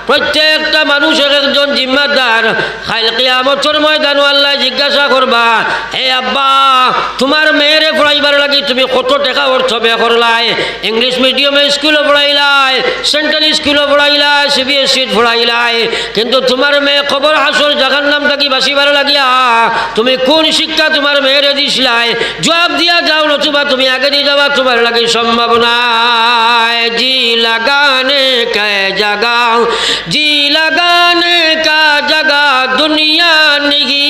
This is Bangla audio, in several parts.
প্রত্যেকটা মানুষ একজন জিম্মাদার। কাল কিয়ামতের ময়দানে আল্লাহ জিজ্ঞাসা করবা, হে আব্বা, তোমার মেয়েরে পড়াইবার লাগি তুমি কত টাকা অর্থ ব্যয় করলাই? ইংলিশ মিডিয়ামে স্কুলে পড়াইলাই, সেন্ট্রাল স্কুলে পড়াইলাই, CBSE পড়াইলাই, কিন্তু তোমার মেয়ে খবর হাসর জাহান্নাম থাকি বাঁচিবার লাগিয়া তুমি কোন শিক্ষা তোমার মেয়েরে দিছিলাই? জবাব দিয়া যাও, নতুবা তুমি আগে দিয়ে যাওয়া তোমার লাগে সম্ভব নাই। জি লাগানে কা জাগা, জি লাগানে কা জাগা দুনিয়া নিহি,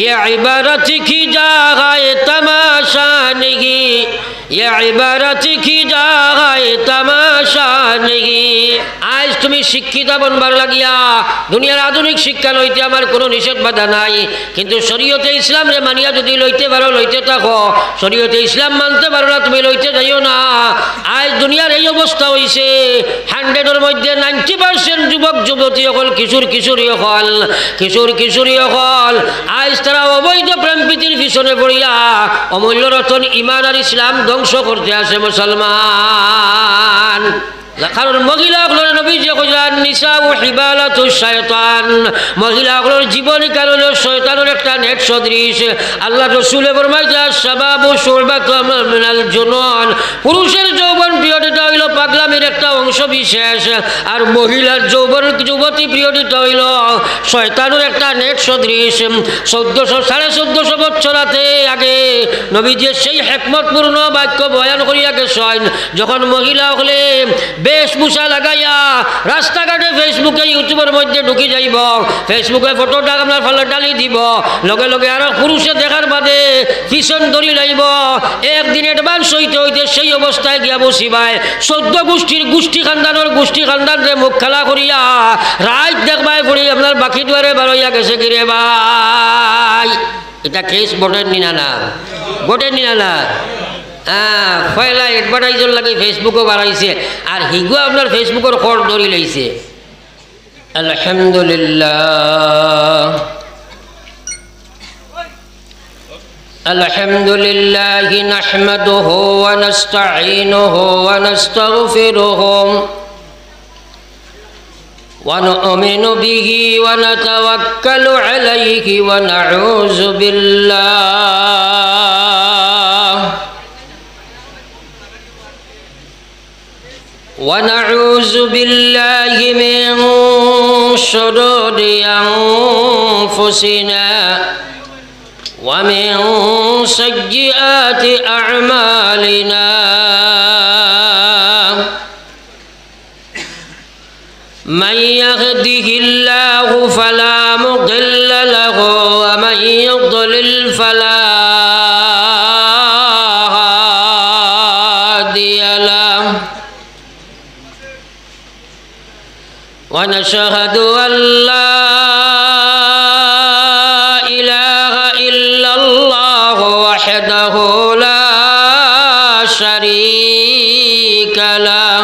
ये इबारत की जगह तमाशा नहीं, ये इबारत की जगह तमाशा नहीं। आज তুমি শিক্ষিত বনবার লাগিয়া দুনিয়ার আধুনিক শিক্ষা লইতে আমার কোনো নিষেধ বাধা নাই, কিন্তু শরীয়তে ইসলাম রে মানিয়া যদি লইতে পারো লইতে থাকো, শরীয়তে ইসলাম মানতে পারো না তুমি লইতে যাইও না। আজ দুনিয়ার এই অবস্থা হইছে, 100-এর মধ্যে 90% যুবক যুবতী হল, কিশোর কিশোরী হল, আজ তারা অবৈধ প্রেম প্রীতির পিছনে পড়িয়া অমূল্য রতন ইমান আর ইসলাম ধ্বংস করতে আসে মুসলমান। কারণ মহিলাগুলোর নবী যে কইলেন নিসা ও হিবালাতু শয়তান, মহিলাগুলোর জীবনী কারণ শয়তানের একটা নেট সদৃশ। আল্লাহ রাসূলে ফরমাইছে শাবাবু শুরবাতুম মিনাল জুনুন, পুরুষের যৌবন পিরিয়ডটা হইল পাগলামির একটা অংশ বিশেষ, আর মহিলার যৌবন যুবতী পিরিয়ডটা হইল শয়তানের একটা নেট সদৃশ। 1400-1450 বছর আগে নবীজি সেই হিকমতপূর্ণ বাক্য বয়ান করিয়া গেছেন, যখন মহিলা হলে বেশভূষা লাগাইয়া রাস্তাঘাটে ফেসবুকে ইউটিউবের মধ্যে ঢুকি যাইব, ফেসবুকে ফটোটা আপনার ফালে ডালি দিব, লগে লগে আর পুরুষে দেখার বাদে পিছন ধরি লাইব, একদিন অ্যাডভান্স হইতে হইতে সেই অবস্থায় গিয়া বসিবাই। 14 গোষ্ঠী খানদানরে মুখ খেলা করিয়া রাত দেখবাই পড়ি আপনার বাকি দুয়ারে বারইয়া গেছে কিরে ভাই। এটা কেস বটের নিনা না, পয়লা এডভার্টাইজর লাগে ফেসবুকও বাড়াইছে, আর হিগুয়া আপনার ফেসবুকের খড় ধরি লাইছে। আলহামদুলিল্লাহ আলহামদুলিল্লাহি নাহমাদুহু ওয়া নাস্তাঈনুহু ওয়া নাস্তাগফিরুহু ওয়া নু'মিনু বিহি ওয়া নাতাওয়াক্কালু আলাইহি ওয়া নাউযু বিল্লাহ ونعوذ بالله من شرور أنفسنا ومن سيئات أعمالنا من يهده الله فلا مضل له ومن يضلل فلا هادي له ونشهد أن لا إله إلا الله وحده لا شريك له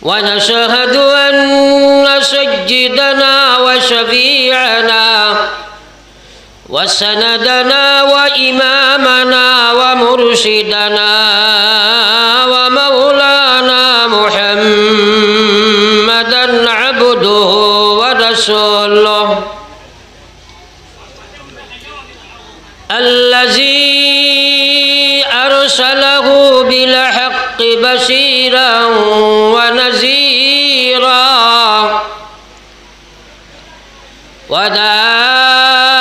ونشهد أن سيدنا وشفيعنا وسندنا وإمامنا ومرشدنا ومولانا محمدا عبده ورسوله الذي أرسله بالحق بشيرا ونذيرا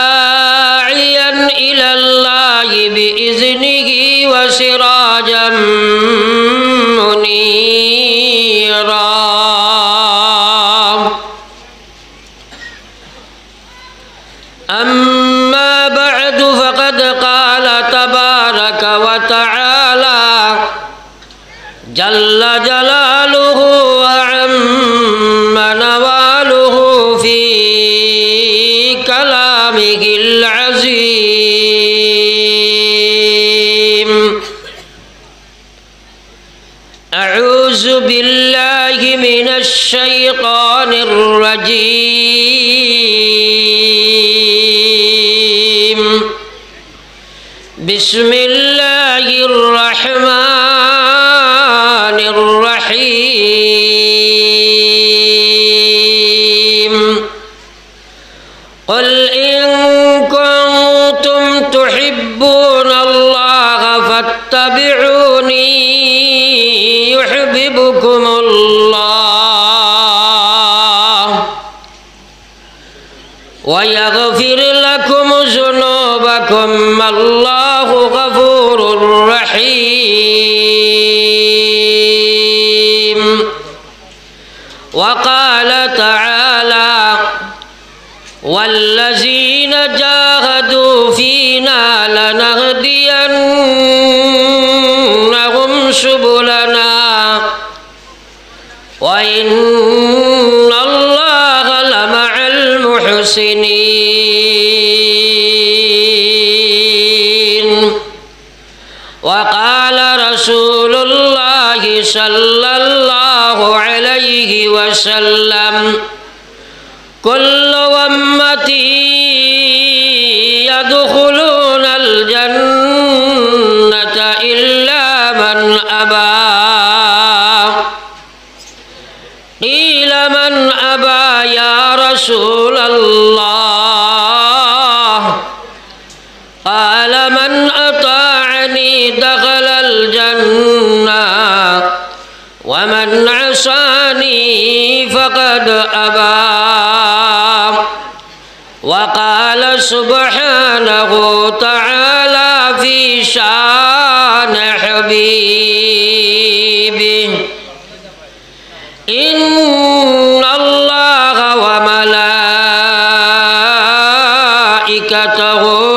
وداعيا إلى الله بإذنه وسراجا منيرا أما بعد فقد قال تبارك وتعالى جل جلاله وعم نواله في كلامه العظيم أعوذ بالله من الشيطان الرجيم بسم الله الرحمن ويغفر لكم ذنوبكم والله غفور رحيم. وقال تعالى والذين جاهدوا فينا لنهدينهم سبلنا وإن الله لمع المحسنين. وقال رسول الله صلى الله عليه وسلم كل أمتي يدخلون الجنة إلا من أبى. قيل من أبى يا رسول الله؟ قال من أطاعني دخل الجنة ومن عصاني فقد أبى. وقال سبحانه تعالى في شان حبيبه إن الله وملائكته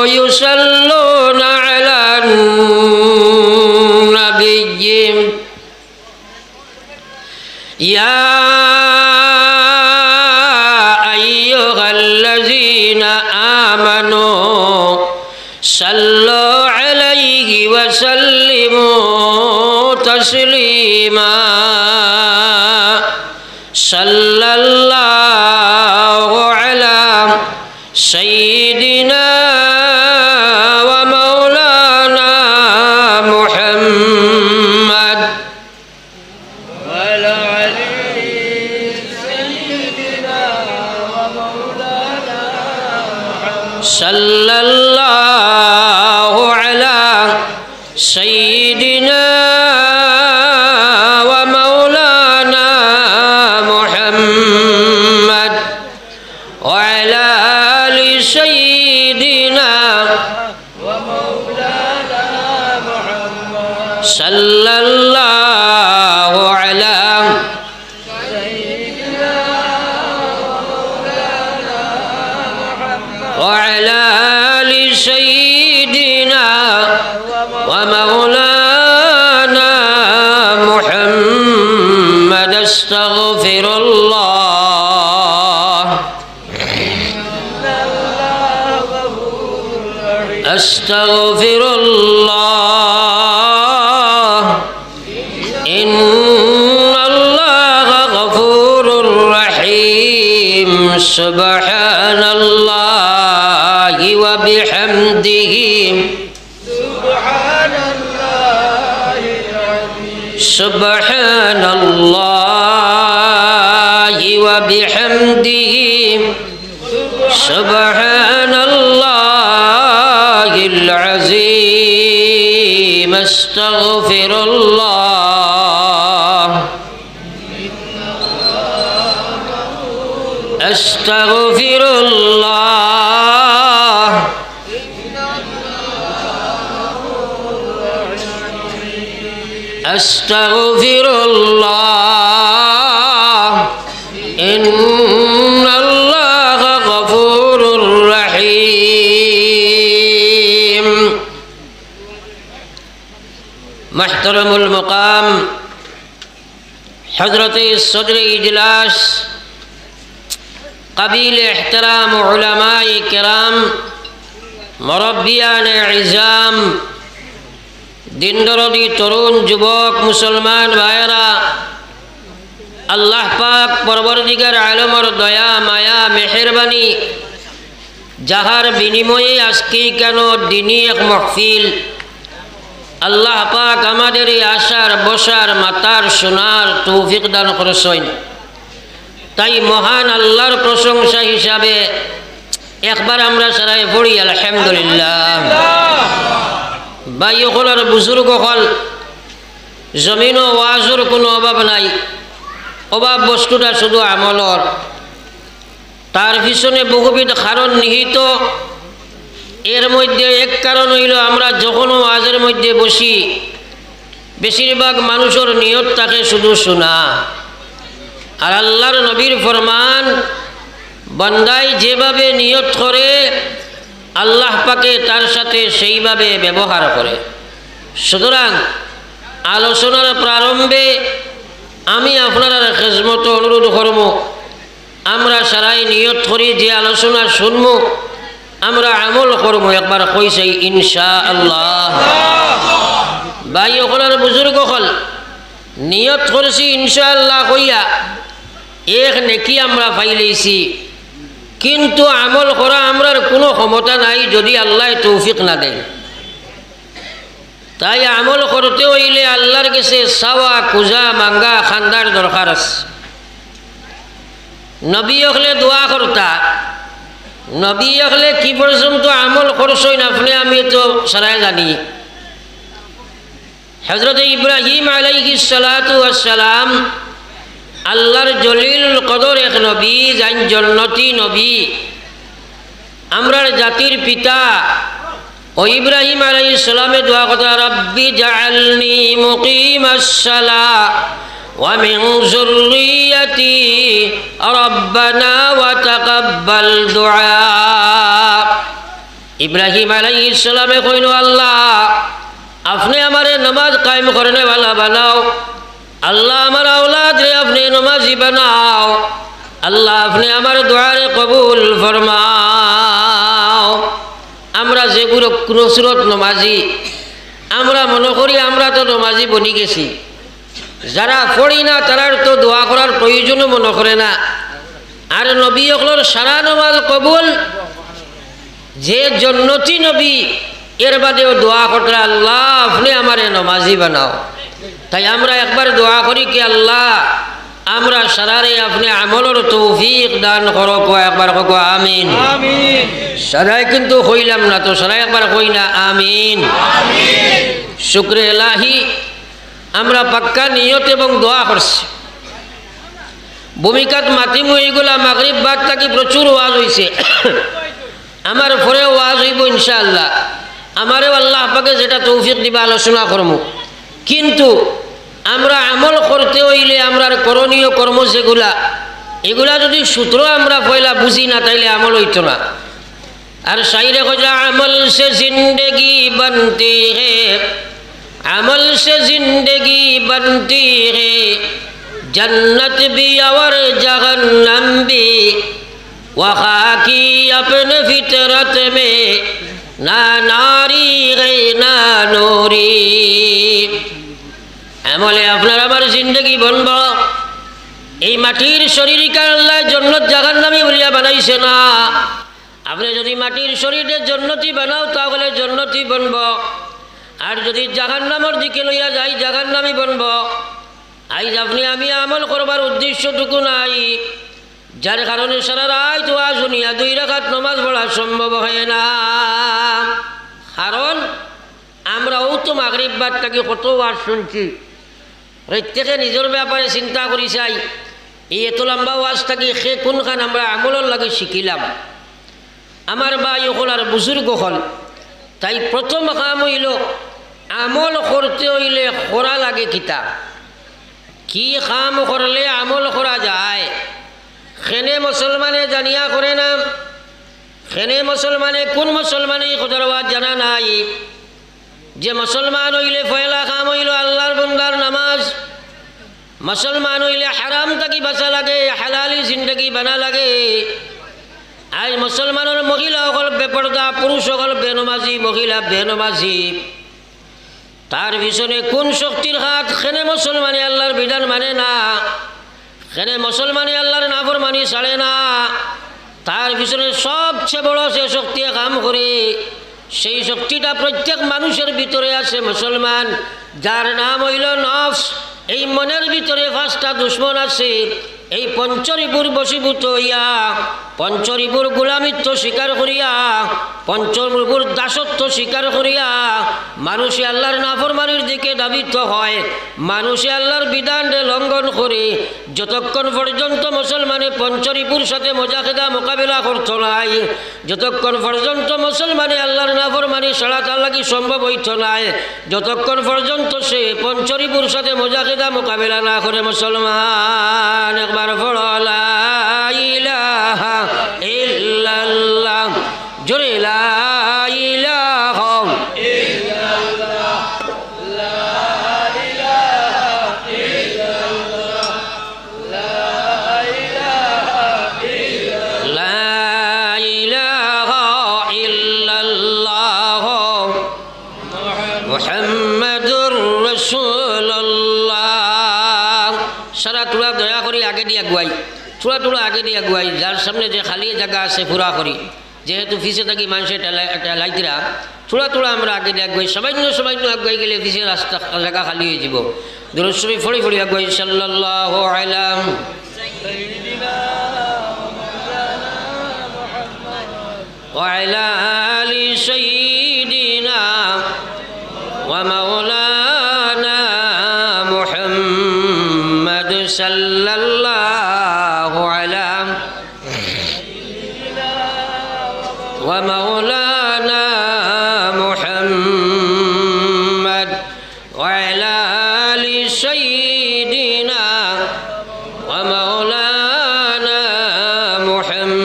يصلون على النبي يا أيها الذين آمنوا صلوا عليه وسلموا تسليما. صلى الله على سيدنا ومولانا محمد وعلى آله سيدنا ومولانا محمد. صلى الله على سيدنا ومولانا محمد وعلى آل سيدنا ومولانا محمد. صلى الله على سيدنا ومولانا محمد وعلى آل سيدنا ومولانا محمد. استغفر الله أستغفر الله إن الله غفور رحيم. سبحان الله وبحمده سبحان الله وبحمده سبحان الله العظيم. استغفر الله أستغفر الله أستغفر الله إن الله غفور رحيم. محترم المقام حضرت صدر اجلاس قبیل احترام علماء کرام مربیان عظام দিন দরদি তরুণ যুবক মুসলমান ভাইয়েরা, আল্লাহ পাক পরবর্তীকার আলমর দয়া মায়া মেহেরবানি যাহার বিনিময়ে আজকে কেন দিনী এক মহফিল, আল্লাহ পাক আমাদের এই আশার বসার মাতার সোনার তৌফিক দান করেছেন। তাই মহান আল্লাহর প্রশংসা হিসাবে একবার আমরা সবাই পড়ি আলহামদুলিল্লাহ। ভাই হলার বুজুর্গ হল জমিন ও ওয়াজের কোনো অভাব নাই, অভাব বস্তুটা শুধু আমলর। তার পিছনে বহুবিধ কারণ নিহিত। এর মধ্যে এক কারণ হইল আমরা যখন ওয়াজের মধ্যে বসি বেশিরভাগ মানুষের নিয়ত থাকে শুধু শোনা। আর আল্লাহর নবীর ফরমান, বান্দায় যেভাবে নিয়ত করে আল্লাহ পাকে তার সাথে সেইভাবে ব্যবহার করে। সুতরাং আলোচনার প্রারম্ভে আমি আপনার খেজমত অনুরোধ করব, আমরা সারাই নিয়ত করি যে আলোচনা শুনব আমরা আমল করব। একবার কইছে ইনশাআল্লাহ। ভাই ওখানের বুজুর্গ হল নিয়ত করছি ইনশাআল্লাহ কইয়া এক নেকি আমরা পাইলেছি, কিন্তু আমল করা আমরার কোনো ক্ষমতা নাই যদি আল্লাহ তৌফিক না দেন। তাই আমল করতে হইলে আল্লাহর কাছে চাওয়া খুঁজা মাঙ্গা খান্দার দরকার আছে। নবী হলে দোয়া করতা, নবী হলে কি পর্যন্ত আমল করছই আপনি আমি তো সারাই জানি। হযরত ইব্রাহিম আলাইহিস সালাতু ওয়াস সালাম আল্লাহর জলিল কদর এক নবী, যান জান্নাতি নবী, আমরার জাতির পিতা। ও ইব্রাহিম আলাইহিস সালামে দোয়া করতা, রব্বি জাআলনি মুকিমাস সালাহ ওয়া মিন যুররিয়াতি রব্বানা ওয়া তাকাব্বাল দুআ। ইব্রাহিম আলাইহিস সালামে কইল, আল্লাহ আপনি আমারে নামাজ কায়েম করনে वाला বানাও। আল্লাহ আমার আওলাদ রে আপনি নামাজি বানাও। আল্লাহ আপনি আমার দোয়ারে কবুল ফরমাও। আমরা যেগুলো কোনো সুরত নমাজি আমরা মনে করি আমরা তো নমাজি বনি গেছি, যারা পড়ি না তারার তো দোয়া করার প্রয়োজনও মনে করে না। আর নবী হকলর সারা নমাজ কবুল, যে জন্নতি নবী এর বাদেও দোয়া করতে আল্লাহ আপনি আমারে নমাজি বানাও। তাই আমরা একবার দোয়া করি কি আল্লাহ আমরা সারারে আপনি আমলের তৌফিক দান করো। একবার কো আমিন। সারাই কিন্তু হইলাম না তো, সারাই একবার কই না আমিন। শুকরে এলাহি আমরা পাক্কা নিয়ত এবং দোয়া করছি। ভূমিকাত মাতিমু এইগুলা মাগরিব বাদ থাকি প্রচুর ওয়াজ হইছে, আমার পরে ওয়াজ হইব ইনশাআল্লাহ। আমারও আল্লাহ পাকে যেটা তৌফিক দিবা আলোচনা করবো। কিন্তু আমরা আমল করতে হইলে আমরার করণীয় কর্ম যেগুলা এগুলা যদি সূত্র আমরা পয়লা বুঝি না তাইলে আমল হইতো না। আর শাইরে কইলা আমল সে জিন্দেগি বনতি হে, আমল সে জিন্দেগি বনতি হে, जन्नत भी और जहन्नम भी वहाँ की अपने फितरत में ना नारी है ना नूरी। আমলে আপনার আমার জিন্দগি বনব। এই মাটির শরীরকে আল্লাহ জন্নত জাহান্নামী বলিয়া বানাইছে না। আপনি যদি মাটির শরীরে জন্নতি বানাও তাহলে জন্নতি বনব, আর যদি জাহান্নামের দিকে লইয়া যাই জাহান্নামী বনব। আইজ আপনি আমি আমল করবার উদ্দেশ্যটুকু নাই, যার কারণে সারা রাত ওয়াজ শুনিয়া 2 রাকাত নামাজ পড়া সম্ভব হয় না। কারণ আমরাও তো মাগরিব বাদ থেকে কত ওয়াজ শুনছি, প্রত্যেকে নিজের ব্যাপারে চিন্তা করি চাই এই এত লম্বা ওয়াজ থাকি সে কোনখান আমরা আমলের লাগে শিখিলাম। আমার ভাই হল আর বুজুর্গ হল, তাই প্রথম কাম হইল আমল করতে হইলে করা লাগে কিতা, কি কাম করলে আমল করা যায়। খেনে মুসলমানে জানিয়া করে না, খেনে মুসলমানে কোন মুসলমানে খোদার ওয়াজ জানা নাই। যে মুসলমান হইলে পয়লা কাম হইল আল্লাহর বন্দার নামাজ। মুসলমান হইলে হারাম থাকি বাঁচা লাগে, হালালি জিন্দগি বানা লাগে। আজ মুসলমানের মহিলা সকল বেপর্দা, পুরুষ সকল বেনমাজি, মহিলা বেনমাজি। তার পিছনে কোন শক্তির হাত? খেনে মুসলমানে আল্লাহর বিধান মানে না, খেনে মুসলমানে আল্লাহর নাফরমানি ছাড়ে না। তার পিছনে সবচেয়ে বড় সে শক্তি কাম করে, সেই শক্তিটা প্রত্যেক মানুষের ভিতরে আছে মুসলমান, যার নাম হইল নফস। এই মনের ভিতরে 5টা দুশ্মন আছে, এই পঞ্চরিপুর বশীভূত হইয়া পঞ্চরিপুর গোলামিত্ব স্বীকার করিয়া, পঞ্চরিপুর দাসত্ব স্বীকার করিয়া মানুষে আল্লাহর নাফরমানির দিকে ধাবিত হয়, মানুষে আল্লাহর বিধানকে লঙ্ঘন করে যতক্ষণ পর্যন্ত মুসলমানে পঞ্চরিপুর সাথে মজাকেদা মোকাবিলা করত নাই, যতক্ষণ পর্যন্ত মুসলমানে আল্লাহর নাফরমানি সারা তার লাগি সম্ভব হইত নাই, যতক্ষণ পর্যন্ত সে পঞ্চরিপুর সাথে মজাকেদা মোকাবিলা না করে মুসলমান একবার পড়লা ইলাহা ইল্লাল্লাহ জোরে লা ইলাহা ইল্লাল্লাহ লা ইলাহা ইল্লাল্লাহ লা ইলাহা ইল্লাল্লাহ মুহাম্মাদুর রাসূলুল্লাহ। সারা তোরা দয়া করে আগে দিয়ে আগুয়াই, থোড়া থোড়া আগে দিয়ে আগুয়াই, যার সামনে যে খালি জায়গা আছে পুরা করি, যেহেতু ফিসে থাকি মানুষের লাইতরা থোড়া থোড়া আমরা আগে দিয়ে আগুয়াই, সামান্য সামান্য আগুয়াই গেলে ফিসের রাস্তা জায়গা খালি হয়ে যাব। দুরূদ শরীফ ফড়ি ফড়ি আগুয়াই সাল্লাল্লাহু আলাইহি ওয়া আলা আলি সাইয়্যিদিনা ওয়া মাওলানা মুহাম্মদ সাল্লাল্লাহু আলাইহি ওয়া মাওলানা মুহাম্মদ ওয়া আলা আলি সাইয়্যিদিনা ওয়া মাওলানা মুহাম্মদ।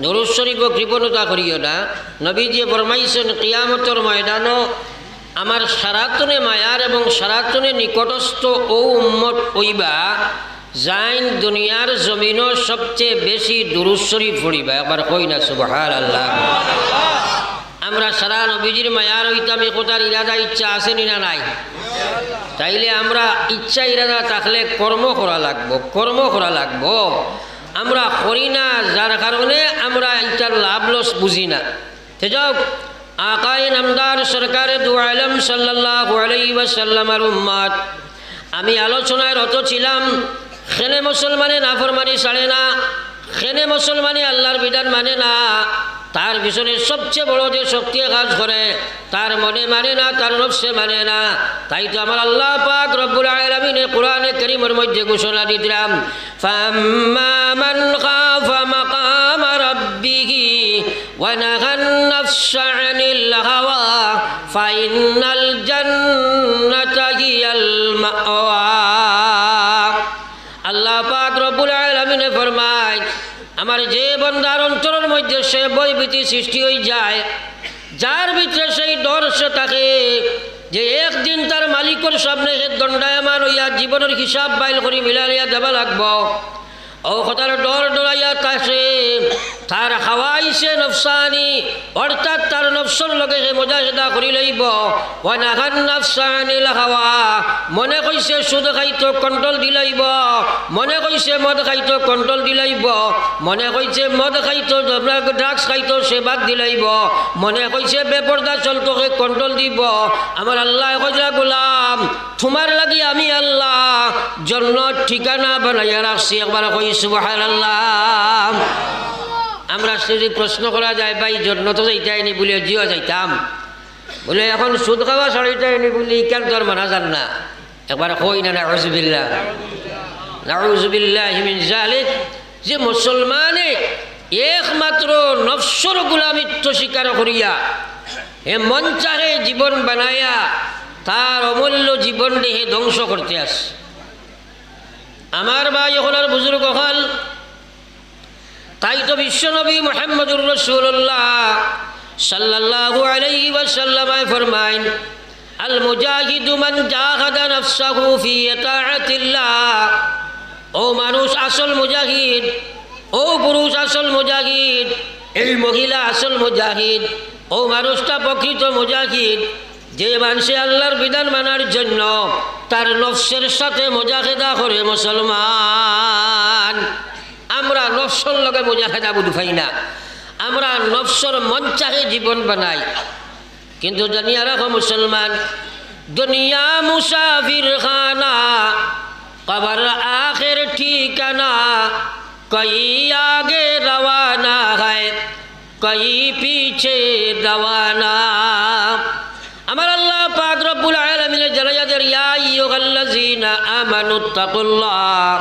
দুরূদ শরীফ কৃপণতা করিও না। নবীজি ফরমাইছেন কিয়ামতের ময়দানও আমার সারাতনে মায়ার এবং সারাতনে নিকটস্থ ও উম্মত হইবা যাইন দুনিয়ার জমিনও সবচেয়ে বেশি দুরূদ শরীফ পড়িবা। একবার কই না সুবহানাল্লাহ। আমরা সারা নবীজির মায়ার হইতাম এ কথার ইরাদা ইচ্ছা আছে না নাই? তাইলে আমরা ইচ্ছা ইরাদা থাকলে কর্ম করা লাগবো, কর্ম করা লাগবো। আমরা করি না, যার কারণে আমরা এটার লাভ লস বুঝি না। তো যাও, আকায়ে নামদার সরকারে দু আলম সাল্লাল্লাহু আলাইহি ওয়াসাল্লামের উম্মত, আমি আলোচনায় রত ছিলাম খেনে মুসলমানে নাফরমানি ছাড়ে না, খেনে মুসলমানে আল্লাহর বিধান মানে না, তার পিছনে সবচেয়ে বড় যে শক্তি কাজ করে তার মনে মানে না, তার নফসে মানে না। তাই তো আমার আল্লাহ পাক রব্বুল আলামিন কোরআনে কারীমের মধ্যে ঘোষণা দিলাম, ফাম্মা মান খাফা মাকাম রাব্বিহি ওয়া নাহান নাফসা আনিল হাওয়া ফাইনাল জান্নাতা হিয়াল মাওয়া। আল্লাহ পাক রব্বুল আলামিন ফরমায়, আমার যে বন্দার অন্তরের মধ্যে সে ভয়ভীতি সৃষ্টি হয়ে যায়, যার ভিতরে সেই ডর সে থাকে যে একদিন তার মালিকের সামনে সে দণ্ডায়মান হইয়া জীবনের হিসাব বাইল করে মিলাইয়া দেবা লাগব, ও কথার ডর ডরাইয়া তাসে তার হাওয়াইছে নফসানি, অর্থাৎ তার নফসর লগে সে মুজাহিদা করি লইব। ওয়া নাহান নাফসানিল হাওয়া, মনে কইছে সুদ খাইতো কন্ট্রোল দিলাইব, মনে কইছে মদ খাইতো কন্ট্রোল দিলাইব, মনে কইছে মদ খাইতো ড্রাগস খাইতো সে বাদ দিলাইব, মনে কইছে বেপরদা চলতো সে কন্ট্রোল দিব। আমার আল্লাহ কইরা গোলাম, তোমার লাগি আমি আল্লাহ জান্নাত ঠিকানা বানাইয়া রাখছি। একবার কই সুবহানাল্লাহ। আমরা যদি প্রশ্ন করা যায়, ভাই জন্নত যাইতাইনি বলে জিও যাইতাম, বলে এখন সুদ খাওয়া ছাড়াইতাইনি বলে কেন তোর মানা যান না? একবার কই না নাউযুবিল্লাহ, নাউযুবিল্লাহি মিন যালিক। যে মুসলমানে একমাত্র নফসর গোলামিত্ব স্বীকার করিয়া হে মন চাহে জীবন বানাইয়া তার অমূল্য জীবন দেহে ধ্বংস করতে আসে। আমার ভাই হলার বুজুর্গ হল, তাই তো বিশ্বনবী মুহাম্মদুর রাসূলুল্লাহ সাল্লাল্লাহু আলাইহি ওয়াসাল্লাম ফরমাইন, আল মুজাহিদু মান জাহাদা নাফসাহু ফি ইতাআতিল্লাহ। ও মানুষ আসল মুজাহিদ, ও পুরুষ আসল মুজাহিদ, এই মহিলা আসল মুজাহিদ, ও মানুষটা প্রকৃত মুজাহিদ যে মানুষে আল্লাহর বিধান মানার জন্য তার নফসের সাথে মুজাহিদা করে। মুসলমান আমরা নফসর লগে মুজাহিদা বুঝ পাই না, আমরা নফসর মন চাহে জীবন বানাই। কিন্তু জানিয়া রাখো মুসলমান, দুনিয়া মুসাফির খানা, कबर आखिर ठिकाना कहीं आगे रवाना है कहीं पीछे रवाना। আমার আল্লাহ পাক রব্বুল আলামিন জালায়াদের ইয়া আইয়ুহাল্লাযীনা আমানুত্তাকুল্লাহ,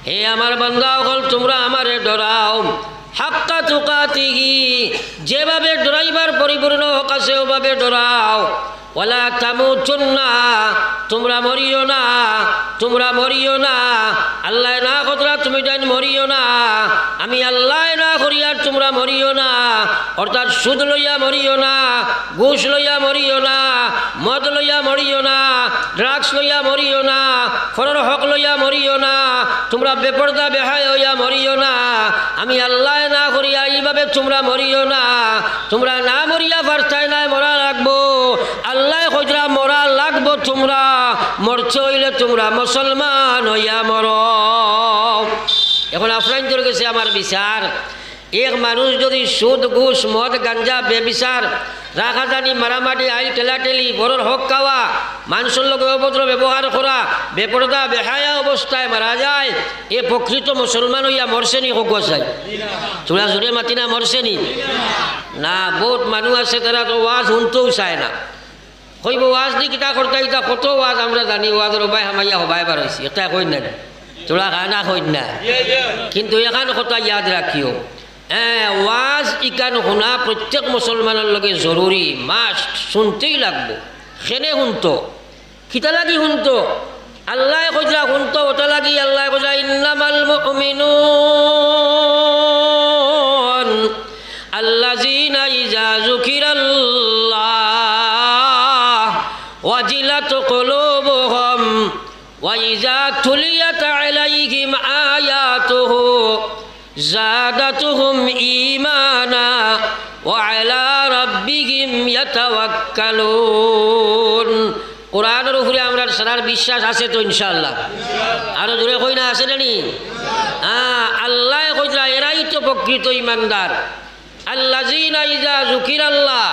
হে আমার বান্দা হল তোমরা আমারে ডরাও, হাক্কা তুকাতিহি, যেভাবে ডরাইবার পরিপূর্ণ হক আছে ওভাবে ডরাও। ওয়ালা তামুতুন্না, তোমরা মরিও না, তোমরা মরিও না। আল্লাহ না কতরা তুমি জান মরিও না, আমি আল্লাহ না করিয়ার তোমরা মরিও না। অর্থাৎ সুদ লইয়া মরিও না, ঘুষ লইয়া মরিও না, মদ লইয়া মরিও না, ড্রাগস লইয়া মরিও না, ফরর হক লইয়া মরিও না, তোমরা বেপরদা বেহায় হইয়া মরিও না। আমি আল্লাহ না করিয়া এইভাবে তোমরা মরিও না। তোমরা না মরিয়া পারতাই নাই, মরা লাগবো। আল্লাহ কইরা মরা লাগবো, তোমরা মরতে হইলে তোমরা মুসলমান হইয়া মর। এখন আফরাইন তোর গেছে আমার বিচার, এক মানুষ যদি সুদ ঘুষ মদ গাঞ্জা বেবিচার রাখাজানি মারামারি আইল ঠেলাঠেলি বড়র হক খাওয়া মানুষের লোক অভদ্র ব্যবহার করা বেপরদা বেহায়া অবস্থায় মারা যায়, এ প্রকৃত মুসলমান হইয়া মরছেনি হোক চাই? তোরা জোরে মাতি না মরছেনি না? বহুত মানুষ আছে তারা তো ওয়াজ শুনতেও চায় না। কইব ওয়াজ দি কিতা করতে ইতা কত ওয়াজ আমরা জানি, ওয়াজের উপায় হামাইয়া হবাই বার হয়েছি, এটা কই না তোরা খানা কই না। কিন্তু এখান কথা ইয়াদ রাখিও, ওয়াজ ইকান শুনা প্রত্যেক মুসলমানের লগে জরুরি, মাস্ট, শুনতেই লাগবো। সেনে শুনতো কিতা লাগি শুনতো? আল্লাহ কইরা শুনতো ওটা লাগি। আল্লাহ কইরা ইন্নামাল মুমিনুন আল্লাযীনা ইযা যুকিরাল্লাহ ওয়াজিলাত কুলুবুহুম ওয়া ইযা তুলিয়াত আলাইহিম আয়াতুহু জাদাতুহুম ঈমানা ওয়া আলা রাব্বিহিম ইয়াতাওয়াক্কালুন। কোরআনের উপরে আমরা সারার বিশ্বাস আছে তো ইনশাআল্লাহ? আরো জোরে কই না, আছে নানি? আল্লাহ কইরা এরাই তো প্রকৃত ঈমানদার। আল্লাযীনা ইযা যুকিরাল্লাহ,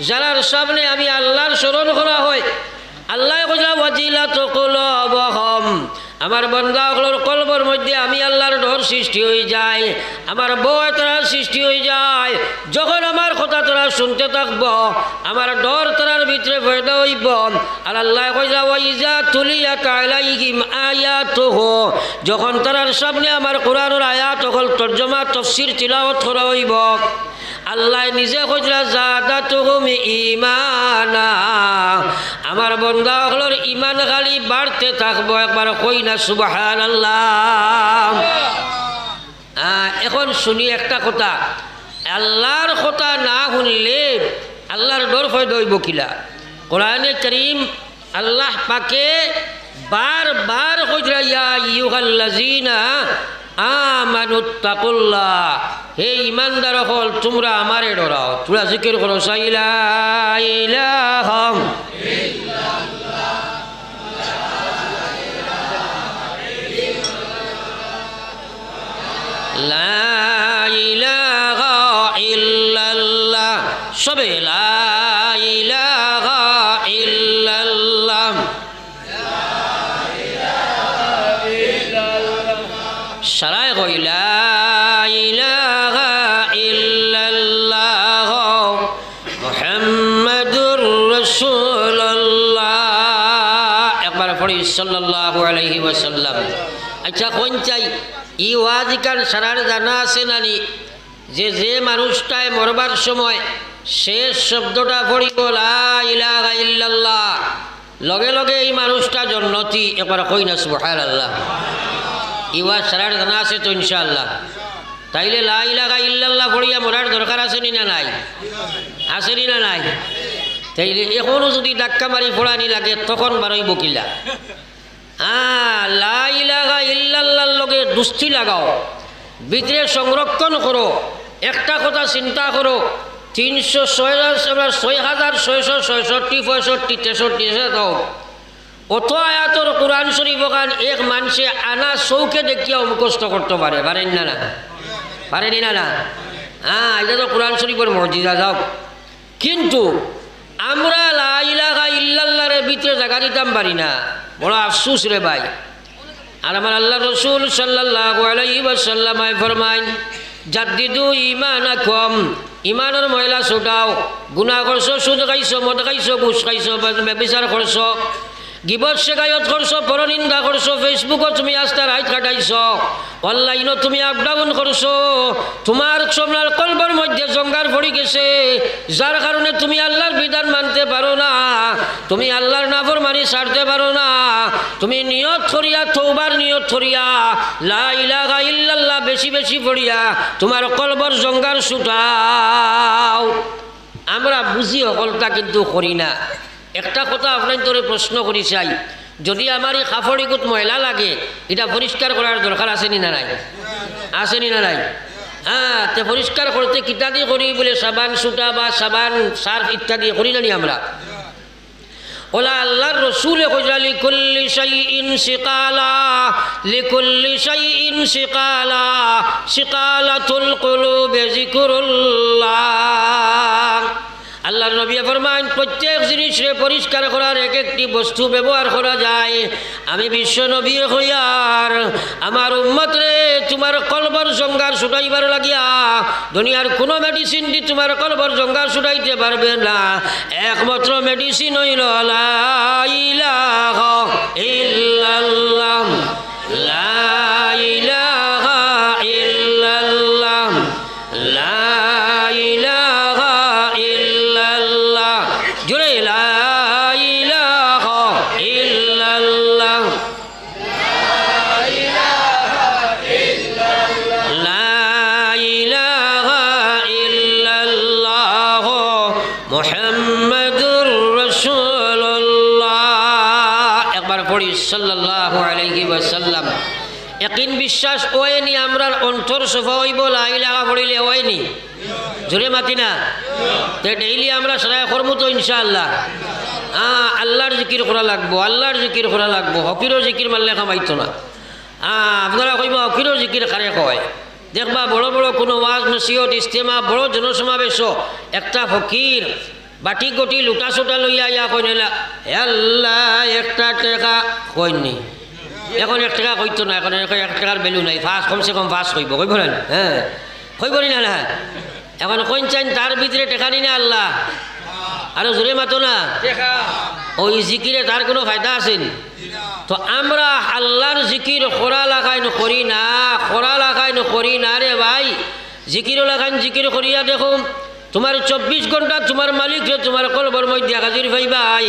যারার সামনে আমি আল্লাহর স্মরণ করা হয়। আল্লাহ কইরা ওয়াজিলাত কুলুবুহুম, আমার বান্দাগুলোর কলবের মধ্যে আমি আল্লাহর ডর সৃষ্টি হয়ে যায়, আমার ভয় তার সৃষ্টি হয়ে যায়। যখন আমার কথা তারা শুনতে থাকব, আমার ডর তার ভিতরে পয়দা হইব। আর আল্লাহ কইরা ওয়াইজা তুলিয়াত আলাইহিম আয়াতুহু, যখন তার সামনে আমার কোরআনের আয়াত হল তরজমা তাফসীর তিলাওয়াত করা হইব, আল্লাহ নিজে কইরা জাদাতুহুম ঈমানা, আমার বান্দাগুলোর ঈমান খালি বাড়তে থাকবো। একবার কই না সুবহানাল্লাহ। এখন শুনি একটা কথা, আল্লাহর কথা না শুনলে আল্লাহর ডর ফয়দা হইব কিলা? কোরআনে কারীম আল্লাহ পাকে বারবার কইরা ইয়া আইয়ুহাল্লাযীনা আমানুত্তাকুল্লাহ, হে ঈমানদার হল তোমরা আমারে ডরাও। তোমরা জিকির করো লা ইলাহা ইল্লাল্লাহ লা ইলাহা ইল্লাল্লাহ, সবে লা ইলাহা ইল্লাল্লাহ সারায় কই লা ইলাহা ইল্লাল্লাহ মুহাম্মাদুর রাসূলুল্লাহ। একবার পড়ি সাল্লাল্লাহু আলাইহি ওয়াসাল্লাম। আচ্ছা কোন চাই ই ওয়াজ কান সারার জানা আছে নানি যে যে মানুষটায় মরবার সময় শেষ শব্দটা পড়িব লা ইলাহা ইল্লাল্লাহ, লগে লগে এই মানুষটা জান্নাতি। একবার কই না সুবহানাল্লাহ। ইওয়াজ সারার জানা আছে তো ইনশাআল্লাহ? তাইলে লা ইলাহা ইল্লাল্লাহ পড়িয়া মরার দরকার আছে নি না নাই? আছে নি না নাই? তাইলে এখনো যদি ধাক্কা মারি পড়ানি লাগে তখন বারইব কিলা? লা ইলাহা ইল্লাল্লাহর লগে দুস্তি লাগাও, ভিতরে সংরক্ষণ করো। একটা কথা চিন্তা করো, 6,666 দাও অত আয়াতর কোরআন শরীফ গান এক মানুষে আনা চৌকে দেখিয়া মুখস্থ করতে পারে, পারেন না? না পারেনি না? এটা তো কোরআন শরীফের মর্যাদা যাও। কিন্তু আমরা লা ইলাহা ইল্লাল্লাহর ভিতরে জায়গা দিতাম পারি না। বড় আফসোস রে ভাই। আর আমার আল্লাহ রসুল সাল্লাল্লাহু আলাইহি ওয়াসাল্লাম ফরমাইন, জাদ্দিদু ঈমানাকুম, ইমানের ময়লা ছুটাও। গুনাহ করছো, সুদ খাইছো, মদ খাইছো, ঘুষ খাইছো, ব্যভিচার করছো, গিবত শেখায়ত করছো, পরনিন্দা করছো, ফেসবুকও তুমি আস্তা রাইট কাটাইছো, অনলাইনও তুমি আপ ডাউন করছো, তোমার সোমনার কলবের মধ্যে জঙ্গার পড়ে গেছে, যার কারণে তুমি আল্লাহর বিধান মানতে পারো না, তুমি আল্লাহর নাফরমানি ছাড়তে পারো না। তুমি নিয়ত করিয়া, তওবার নিয়ত করিয়া, লা ইলাহা ইল্লাল্লাহ বেশি বেশি পড়িয়া তোমার কলবের জঙ্গার ছুটাও। আমরা বুঝি সকলটা কিন্তু করি না। একটা কথা আপনার তোরে প্রশ্ন করি চাই, যদি আমার এই কাপড়িগুত ময়লা লাগে, এটা পরিষ্কার করার দরকার আসেনি না নাই? আসেনি না নাই? হ্যাঁ, তে পরিষ্কার করতে কিতা দিয়ে করি বলে সাবান সুটা বা সাবান সার্ফ ইত্যাদি করি না নি আমরা? ওলা আল্লাহর রসুলে কইরা লিকুল্লি শাইইন শিকালা, লিকুল্লি শাইইন শিকালা, শিকালাতুল কুলুবি যিকরুল্লাহ। আল্লাহর নবী ফরমান, প্রত্যেক জিনিসে পরিষ্কার করার এক একটি বস্তু ব্যবহার করা যায়। আমি বিশ্ব নবী হইয়ার আমার উম্মত রে, তোমার কলবর জঙ্গার ছুটাইবার লাগিয়া দুনিয়ার কোনো মেডিসিন দি তোমার কলবর জঙ্গার ছুটাইতে পারবে না। একমাত্র মেডিসিন হইল লা ইলাহা ইল্লাল্লাহ, লা ইলাহা ইল্লাল্লাহ, লা ইলাহা ইল্লাল্লাহ, জোরে লা ইলাহা ইল্লাল্লাহ, লা ইলাহা ইল্লাল্লাহ মুহাম্মাদুর রাসূলুল্লাহ। একবার পড়ি সাল্লাল্লাহু আলাইহি ওয়াসাল্লাম। ইয়াকিন বিশ্বাস ওয়নি আমরার অন্তর সফা হইব, লা ইলাহা পড়িলে ওয়নি, জোরে মাতি না? তে ডেইলি আমরা সারা করবো তো ইনশাআল্লাহ। আল্লাহর জিকির করা লাগবো, আল্লাহর জিকির করা লাগবো। হকিরও জিকির মারলে কামাইতো না। আপনারা কইব হকিরও জিকির কারে কয়? দেখবা বড় বড় কোনো ওয়াজ নসিহত ইস্তেমা, বড় জনসমাবেশ, একটা ফকির বাটি গটি লুটা চুটা লইয়া ইয়া কই নিলা আল্লাহ একটা টাকা কইনি। এখন 1 টাকা কইতো না, এখন 1 টাকার ভ্যালু নাই। কমসে কম 5 কইব, কইব না? হ্যাঁ, কইব না না? এখন কইন চাইন তার ভিতরে টেকা নি না আল্লাহ, আরো জোরে মাতো না। ওই জিকিরে তার কোনো ফায়দা আছে? তো আমরা আল্লাহর জিকির করা লাগাই করি না, করা লাগাই করি না রে ভাই। জিকির লাগান, জিকির করিয়া দেখো তোমার 24 ঘন্টা তোমার মালিক রে তোমার কলবর মধ্যে হাজির ভাইবাই।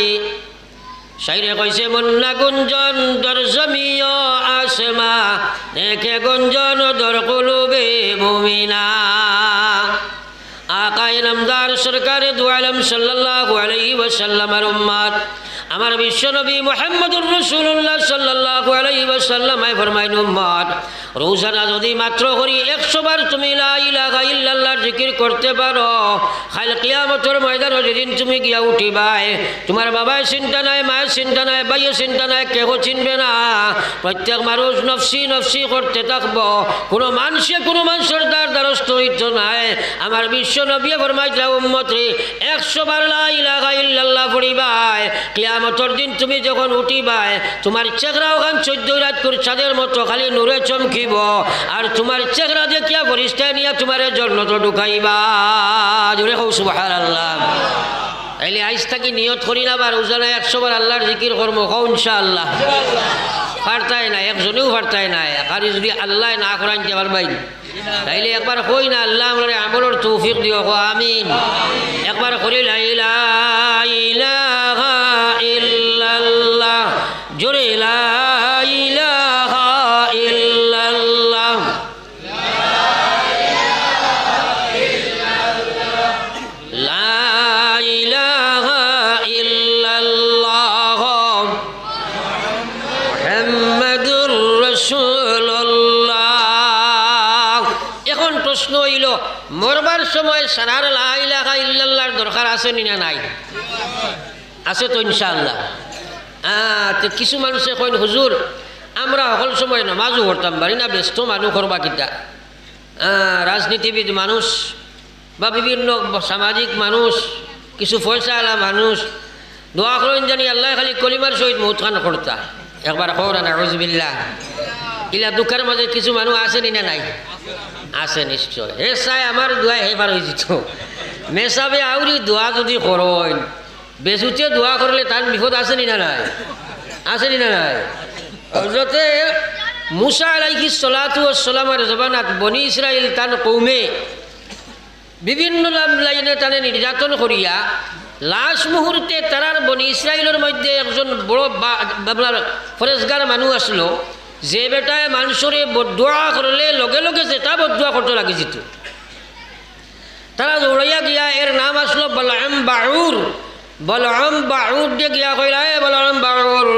শাইরে কইছে, মন্না গুঞ্জন দর জমিও আসমা, দেখে গুঞ্জন দর কুলুবে মুমিনা। আকায়ে নামদার সরকারে দু আলম সাল্লাল্লাহু আলাইহি ওয়াসাল্লামের উম্মত, আমার বিশ্ব নবী মুহাম্মদুর রাসূলুল্লাহ সাল্লাল্লাহু আলাইহি ওয়াসাল্লাম ফরমাইন, উম্মত রোজানা যদি মাত্র করি 100 বার তুমি লা ইলাহা ইল্লাল্লাহর জিকির করতে পারো, কাল কিয়ামতের ময়দানে যেদিন তুমি গিয়া উঠিবাই, তোমার বাবায় চিন্তা নাই, মায়ের চিন্তা নাই, ভাইয়ের চিন্তা নাই, কেহ চিনবে না। প্রত্যেক মানুষ নফসি নফসি করতে থাকবো, কোনো মানুষের দ্বারস্থ হইতো নাই। আমার বিশ্ব নবী ফরমাইলা, উম্মত রে 100 বার লা ইলাহা ইল্লাল্লাহ পড়িবাই, কিয়ামতের দিন তুমি যখন উঠিবাই, তোমার চেহারা ওখান 14 রাত করে চাঁদের মতো খালি নূরে চমকিব, আর তোমার চেহারা দেখিয়া ফেরেশতা নিয়া তোমার জান্নাতে ঢুকাইবা। জোরে কও সুবহানাল্লাহ। তাইলে আইজ থাকি নিয়ত করি না, বার রোজানা 100 বার আল্লাহর জিকির করবো, কও ইনশাআল্লাহ। পারতাই না, একজনেও পারতাই না। আর যদি আল্লাহ না করাইতে পারবাই, তাইলে একবার কই না আল্লাহ আমরা আমলের তৌফিক দিও, আমিন। একবার করি লা ইলাহা ইল্লাল্লাহ, জোরে লা ইলাহা ইল্লাল্লাহ, লা ইলাহা ইল্লাল্লাহ মুহাম্মাদুর রাসূলুল্লাহ। এখন প্রশ্ন হইল, মরবার সময় সারার লা ইলাহা ইল্লাল্লাহর দরকার আছে না নাই? আছে তো ইনশাআল্লাহ। তো কিছু মানুষে কইন, হুজুর আমরা সকল সময় নামাজও পড়তাম পারি না, ব্যস্ত মানুষ করবা কিতা? রাজনীতিবিদ মানুষ বা বিভিন্ন সামাজিক মানুষ, কিছু পয়সাওয়ালা মানুষ দোয়া করেন জানি আল্লাহ খালি কলিমার সহিত মৌত খান করতা, একবার কওরা নাউযুবিল্লাহ। ইলা দুঃখের মাঝে কিছু মানুষ আসেনি না নাই? আছে নিশ্চয়। হে চাই আমার দোয়া হেবার হয়ে যেত মেসাবে আউরি দোয়া যদি করেন বেজুতে দোয়া করলে তার বিপদ আসেনি না নাই? আসেনি না নাই? হযরতে মুসা আলাইহিস সালাতু ওয়াস সালামের জবানাত বনি ইসরাইল তার কওমে বিভিন্ন লাইনে তানে নির্যাতন করিয়া লাস্ট মুহূর্তে তারার বনি ইসরাইলের মধ্যে একজন বড় আপনার ফরেজগার মানুষ আসলো, যে বেটায় মানুষরে বদুয়া করলে লগে লগে যেটা বদুয়া করতে লাগে যেত। তারা দৌড়াইয়া গিয়া এর নাম আসলো বলআম বাউর। বলআম বাউর দিয়ে গিয়া কইলা, এ বলআম বাউর,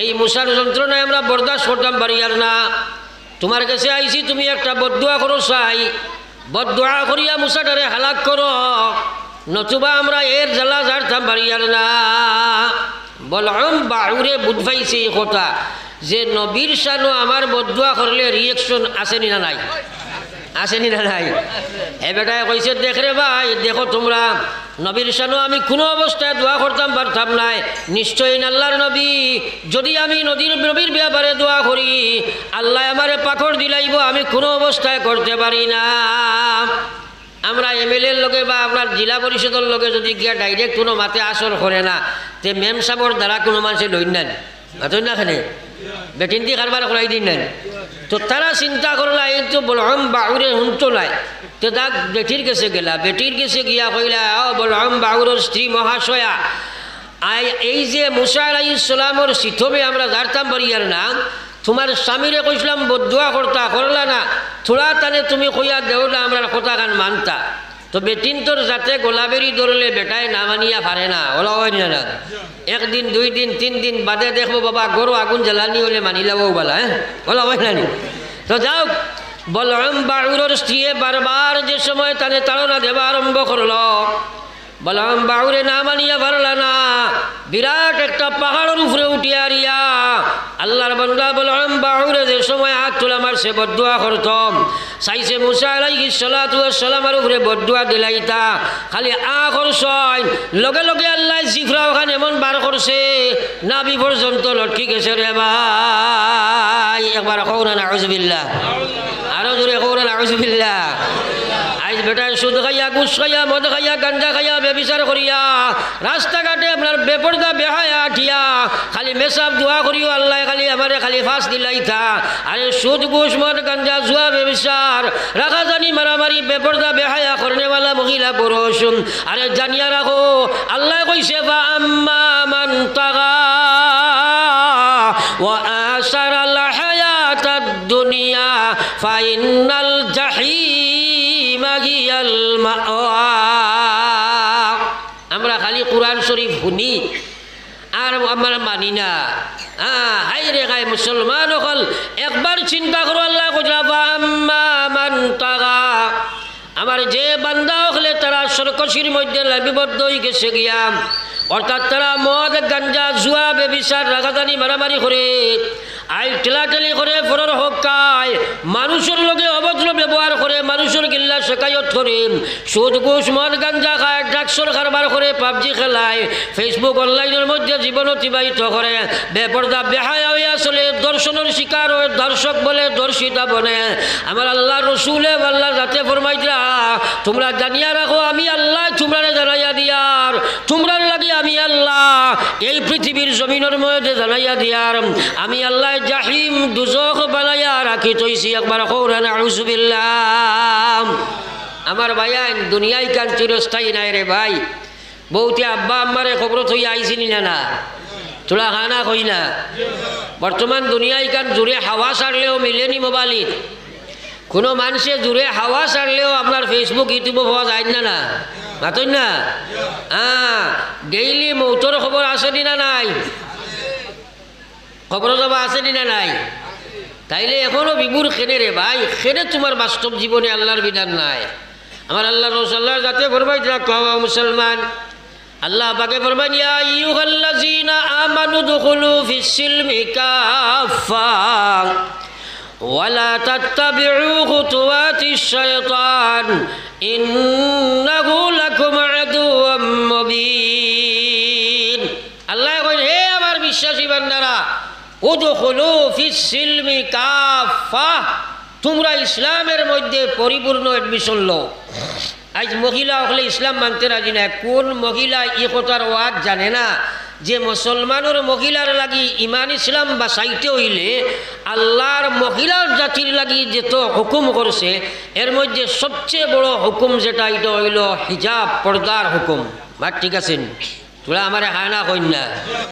এই মুসার যন্ত্রণায় আমরা বরদাস্ত করতাম পারি আর না, তোমার কাছে আইছি তুমি একটা বদুয়া করো চাই, বদুয়া করিয়া মুসাটারে হালাক করো, নতুবা আমরা এর জ্বালা ঝাড়তাম পারি আর না। বলআম বাউরে বুঝ পাইছে এই কথা যে নবীর শানো আমার বদুয়া করলে রিয়েকশন আসেনি না নাই? আসেনি না নাই? এ বেটায় কইছে, দেখ রে ভাই, দেখো তোমরা নবীর শানো আমি কোনো অবস্থায় দোয়া করতাম পারতাম নাই, নিশ্চয়ই আল্লাহর নবী, যদি আমি নবীর ব্যাপারে দোয়া করি আল্লাহ আমারে পাথর দিলাইব, আমি কোনো অবস্থায় করতে পারি না। আমরা এমএলএর লগে বা আপনার জেলা পরিষদের লগে যদি গিয়া ডাইরেক্ট কোনো মাতে আসর করে না, তে মেম সাবর দ্বারা কোনো মানুষের লইন নেন মাতই না খানে বেটিন দিয়ে কারবার করাই দিন নেন। তো তারা চিন্তা করলা এই তো বলআম বাউরে হুনতো নাই, তো তাক বেটির কাছে গেলা, বেটির কাছে গিয়া কইলা, ও বলআম বাউরের স্ত্রী মহাশয়া, এই যে মুসা আলাইহিস সালামের সিথমে আমরা জানতাম পারি আর না, তোমার স্বামীরে কইছিলাম বদুয়া করলা না, থোড়া তানে তুমি কইয়া দেও না আমরা কথা গান মানতা। তো বেটিন তোর যাতে গোলাবেরি ধরলে বেটায় না মানিয়া পারে না, ওলা হয় না, একদিন 2 দিন 3 দিন বাদে দেখবো বাবা গরু আগুন জ্বালানি হলে মানিলাবো বলা, হ্যাঁ ওলা হয় না। তো যাও, বলআম বাউরের স্ত্রী বারবার যে সময় তানে তাড়না দেবা আরম্ভ করলো, বলআম বাউরে না মানিয়া পারলা না, বিরাট একটা পাহাড়ের উপরে উঠিয়া রিয়া আল্লাহর বান্দা বলআম বাউরে যে সময় হাত তোলা মারছে বদুয়া করতম, চাইছে মুসা আলাইহিস সালাতু ওয়াস সালামের উপরে বদুয়া দিলাইতা, খালি করছয় লগে লগে আল্লাহ জিফরা ওখান এমন বার করছে নাবি পর্যন্ত লটকি গেছে রে ভাই। একবার কওনা নাউযুবিল্লাহ, আরো জোরে কওনা নাউযুবিল্লাহ। আজ বেটায় সুদ খাইয়া, ঘুষ খাইয়া, মদ খাইয়া, গাঞ্জা খাইয়া, বেবিচার করিয়া রাস্তাঘাটে আপনার বেপরদা বেহায়া আঠিয়া খালি মেসাব দোয়া করিও আল্লাহ খালি আমারে খালি ফাঁস দিলাইতা। আরে সুদ ঘুষ মদ গাঞ্জা জুয়া বেবিচার রাখা জানি মারামারি বেপরদা বেহায়া করনেওয়ালা মহিলা পুরুষ, আরে জানিয়া রাখো আল্লাহ কইছে বা আম্মা মান তাগা ওয়া আসারাল হায়াতাদ দুনিয়া ফাইনাল জাহিম হিয়াল মাওয়া। আমরা খালি কোরআন শরীফ শুনি আর আমরা মানি না। হাই রে গাই মুসলমান হল, একবার চিন্তা করো আল্লাহ আম্মা মান তাগা, আমার যে বান্দা হলে তারা সরকশির মধ্যে লাবিবদ্ধ হয়ে গেছে গিয়া, অর্থাৎ তারা মদ গাঞ্জা জুয়া বেবিচার রাগাদানি মারামারি করে, আইল ঠেলাঠেলি করে, ফরর হক খায়, মানুষের লগে অভদ্র ব্যবহার করে, মানুষের গিল্লা শেখায়ত করে, সুদ ঘুষ মদ গাঞ্জা খায়, ড্রাগসের কারবার করে, পাবজি খেলায়, ফেসবুক অনলাইনের মধ্যে জীবন অতিবাহিত করে, বেপরদা বেহায়া হইয়া চলে, দর্শনের শিকার হয়ে দর্শক বলে দর্শিতা বনে। আমার আল্লাহ রসুলে আল্লাহ যাতে ফরমাইরা তোমরা জানিয়া রাখো আমি আল্লাহ তোমরা জানাইয়া দিয়ার, তোমরা লাগে আমি আল্লাহ এই পৃথিবীর জমিনের মধ্যে জানাইয়া দিয়ার, আমি আল্লাহ জাহিম দুজখ বানাইয়া রাখি তৈছি। একবার কওনা নাউযুবিল্লাহ। আমার ভাইয়ান দুনিয়ায় কান চিরস্থায়ী নাই রে ভাই। বউতে আব্বা আম্মারে খবর থই আইসিনি না না তোলা খানা কই না। বর্তমান দুনিয়ায় কান জুড়ে হাওয়া ছাড়লেও মিলেনি মোবাইল, কোনো মানুষে জুড়ে হাওয়া ছাড়লেও আপনার ফেসবুক ইউটিউবে পাওয়া যায় না না মাতই না। ডেইলি মৌতর খবর আসেনি না নাই? খবর যাবা আসেনি না নাই? তাইলে এখনো বিবুর খেনে রে ভাই, খেনে তোমার বাস্তব জীবনে আল্লাহর বিধান নাই। আমার আল্লাহ রসুল্লাহ যাতে ফরমাইতে কওয়া মুসলমান, আল্লাহ পাকে ফরমান ইয়া আইয়ুহাল্লাযীনা আমানু দুখুলু ফিস সিলমি কাফা ওয়ালা তাত্তাবিউ খুতুওয়াতিশ শাইতান ইন্নাহু লাকুম আদুওয়াম মুবিন। আল্লাহ কইন হে আমার বিশ্বাসী বান্দারা উদখুলু ফিস সিলমি কাফা, তোমরা ইসলামের মধ্যে পরিপূর্ণ এডমিশন লও। আজ মহিলা হলে ইসলাম মানতে রাজি না। কোন মহিলা এই কথার ওয়াজ জানে না যে মুসলমানের মহিলার লাগি ইমান ইসলাম বাঁচাইতে হইলে আল্লাহর মহিলার জাতির লাগি যেত হুকুম করছে এর মধ্যে সবচেয়ে বড় হুকুম যেটা এটা হইল হিজাব, পর্দার হুকুম। ঠিক আছেন? তোরা আমার হানা কইন না।